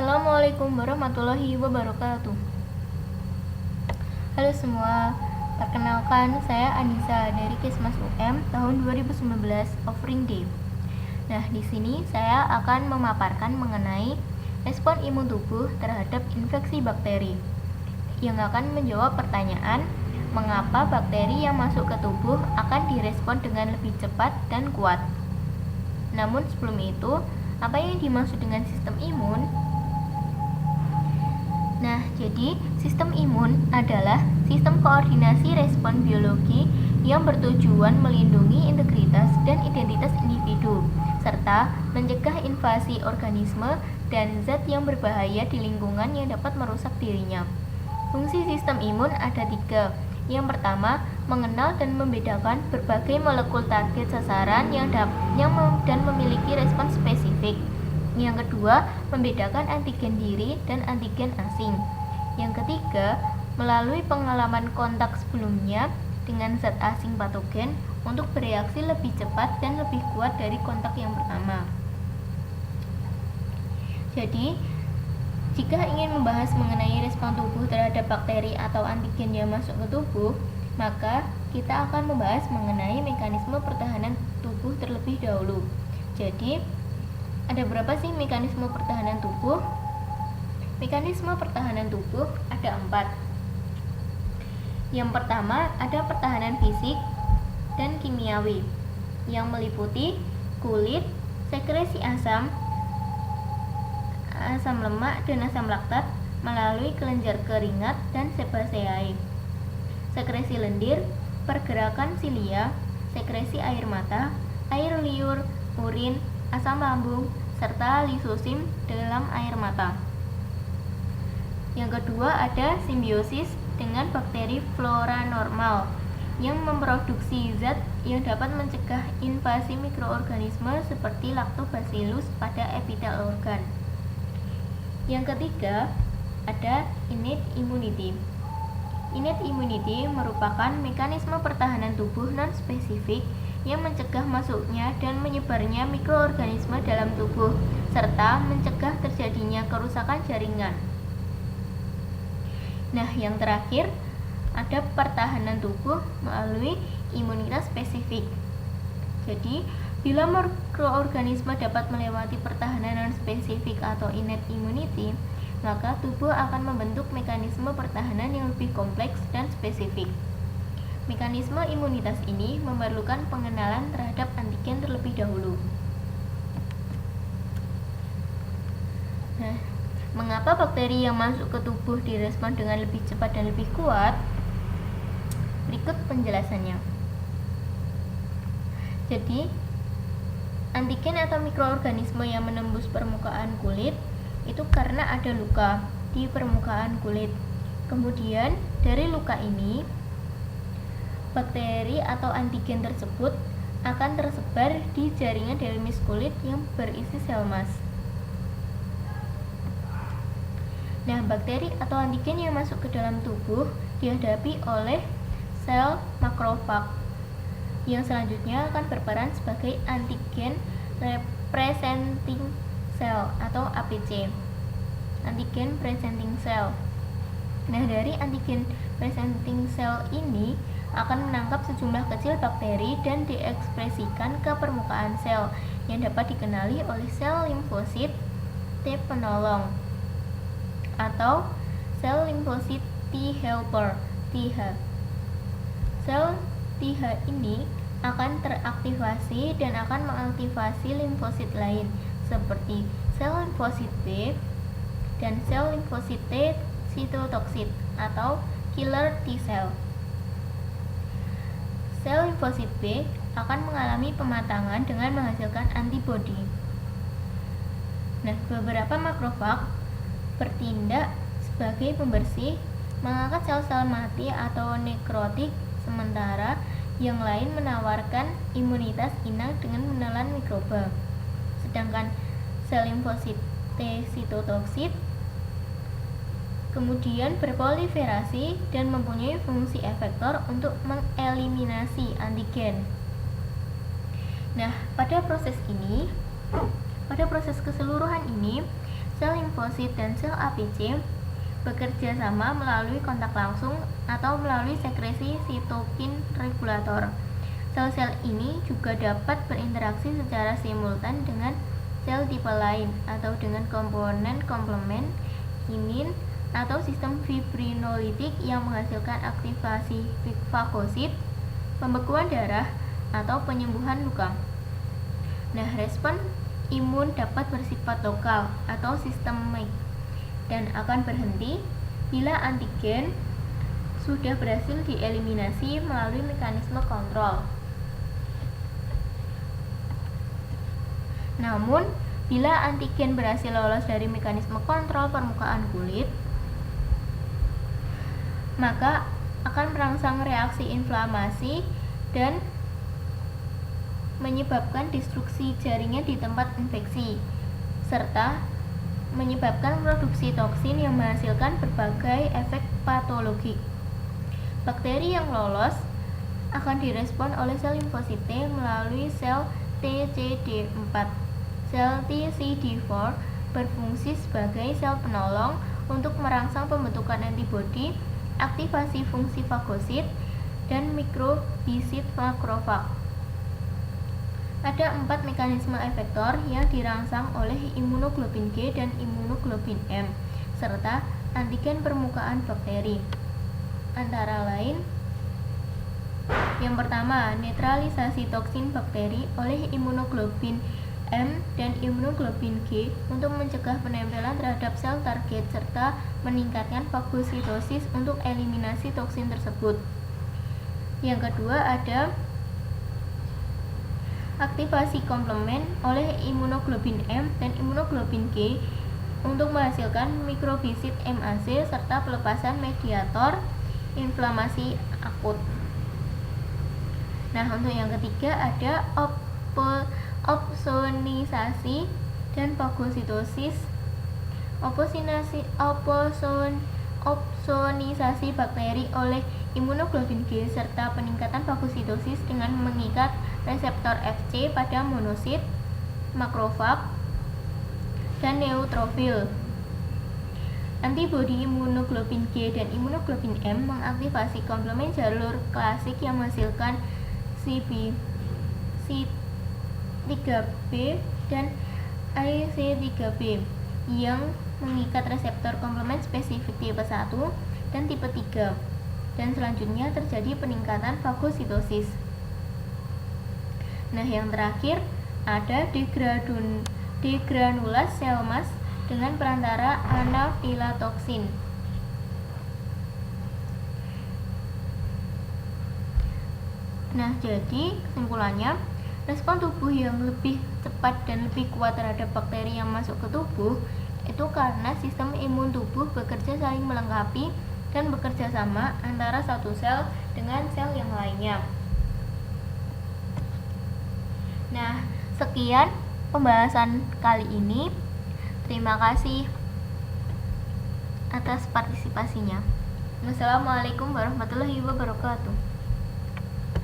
Assalamualaikum warahmatullahi wabarakatuh. Halo semua, perkenalkan saya Anissa dari Kesmas UM tahun 2019 offering day. Nah, di sini saya akan memaparkan mengenai respon imun tubuh terhadap infeksi bakteri yang akan menjawab pertanyaan mengapa bakteri yang masuk ke tubuh akan direspon dengan lebih cepat dan kuat. Namun sebelum itu, apa yang dimaksud dengan sistem imun? Nah, jadi sistem imun adalah sistem koordinasi respon biologi yang bertujuan melindungi integritas dan identitas individu, serta mencegah invasi organisme dan zat yang berbahaya di lingkungan yang dapat merusak dirinya. Fungsi sistem imun ada 3. Yang pertama, mengenal dan membedakan berbagai molekul target sasaran dan memiliki respon spesifik. Yang kedua, membedakan antigen diri dan antigen asing. Yang ketiga, melalui pengalaman kontak sebelumnya dengan zat asing patogen untuk bereaksi lebih cepat dan lebih kuat dari kontak yang pertama. Jadi, jika ingin membahas mengenai respon tubuh terhadap bakteri atau antigen yang masuk ke tubuh, maka kita akan membahas mengenai mekanisme pertahanan tubuh terlebih dahulu. Jadi, ada berapa sih mekanisme pertahanan tubuh? Mekanisme pertahanan tubuh ada 4. Yang pertama ada pertahanan fisik dan kimiawi yang meliputi kulit, sekresi asam lemak dan asam laktat melalui kelenjar keringat dan sebaceae. Sekresi lendir, pergerakan silia, sekresi air mata, air liur, urin, asam lambung, serta lisosim dalam air mata. Yang kedua ada simbiosis dengan bakteri flora normal yang memproduksi zat yang dapat mencegah invasi mikroorganisme seperti lactobacillus pada epitel organ. Yang ketiga ada innate immunity. Innate immunity merupakan mekanisme pertahanan tubuh non-spesifik yang mencegah masuknya dan menyebarnya mikroorganisme dalam tubuh, serta mencegah terjadinya kerusakan jaringan. Nah, yang terakhir, ada pertahanan tubuh melalui imunitas spesifik. Jadi, bila mikroorganisme dapat melewati pertahanan non-spesifik atau innate immunity, maka tubuh akan membentuk mekanisme pertahanan yang lebih kompleks dan spesifik. Mekanisme imunitas ini memerlukan pengenalan terhadap antigen terlebih dahulu. Nah, mengapa bakteri yang masuk ke tubuh direspon dengan lebih cepat dan lebih kuat? Berikut penjelasannya. Jadi, antigen atau mikroorganisme yang menembus permukaan kulit itu karena ada luka di permukaan kulit. Kemudian, dari luka ini bakteri atau antigen tersebut akan tersebar di jaringan dermis kulit yang berisi sel emas. Nah, bakteri atau antigen yang masuk ke dalam tubuh dihadapi oleh sel makrofag yang selanjutnya akan berperan sebagai antigen presenting cell atau APC. Antigen presenting cell. Nah, dari antigen presenting cell ini akan menangkap sejumlah kecil bakteri dan diekspresikan ke permukaan sel yang dapat dikenali oleh sel limfosit T penolong atau sel limfosit T helper (TH). Sel TH ini akan teraktivasi dan akan mengaktifasi limfosit lain seperti sel limfosit B dan sel limfosit T sitotoksik atau killer T cell. Sel limfosit B akan mengalami pematangan dengan menghasilkan antibodi. Nah, beberapa makrofag bertindak sebagai pembersih, mengangkat sel-sel mati atau nekrotik, sementara yang lain menawarkan imunitas inang dengan menelan mikroba. Sedangkan sel limfosit T sitotoksik kemudian berproliferasi dan mempunyai fungsi efektor untuk mengeliminasi antigen. Nah, pada proses keseluruhan ini, sel limfosit dan sel APC bekerja sama melalui kontak langsung atau melalui sekresi sitokin regulator. Sel-sel ini juga dapat berinteraksi secara simultan dengan sel tipe lain atau dengan komponen komplement, imin, atau sistem fibrinolitik yang menghasilkan aktivasi fagosit, pembekuan darah, atau penyembuhan luka. Nah, respon imun dapat bersifat lokal atau sistemik dan akan berhenti bila antigen sudah berhasil dieliminasi melalui mekanisme kontrol. Namun, bila antigen berhasil lolos dari mekanisme kontrol permukaan kulit, maka akan merangsang reaksi inflamasi dan menyebabkan destruksi jaringan di tempat infeksi, serta menyebabkan produksi toksin yang menghasilkan berbagai efek patologik. Bakteri yang lolos akan direspon oleh sel limfosit T melalui sel TCD4. Sel TCD4 berfungsi sebagai sel penolong untuk merangsang pembentukan antibodi, aktivasi fungsi fagosit, dan mikrobisit makrofag. Ada 4 mekanisme efektor yang dirangsang oleh imunoglobin G dan imunoglobin M, serta antigen permukaan bakteri. Antara lain, yang pertama, netralisasi toksin bakteri oleh imunoglobin M dan imunoglobin G untuk mencegah penempelan terhadap sel target serta meningkatkan fagositosis untuk eliminasi toksin tersebut. Yang kedua ada aktivasi komplement oleh imunoglobin M dan imunoglobin G untuk menghasilkan mikrobisit MAC serta pelepasan mediator inflamasi akut. Nah, untuk yang ketiga ada opsonisasi dan fagositosis. Opsonisasi bakteri oleh imunoglobin G serta peningkatan fagositosis dengan mengikat reseptor Fc pada monosit, makrofag, dan neutrofil. Antibodi imunoglobin G dan imunoglobin M mengaktifasi komplement jalur klasik yang menghasilkan C3b dan IC3b yang mengikat reseptor komplement spesifik tipe 1 dan tipe 3, dan selanjutnya terjadi peningkatan fagositosis. Nah, yang terakhir ada degranulas sel mas dengan perantara anafilatoxin. Nah, jadi kesimpulannya, respon tubuh yang lebih cepat dan lebih kuat terhadap bakteri yang masuk ke tubuh itu karena sistem imun tubuh bekerja saling melengkapi dan bekerja sama antara satu sel dengan sel yang lainnya. Nah, sekian pembahasan kali ini. Terima kasih atas partisipasinya. Wassalamualaikum warahmatullahi wabarakatuh.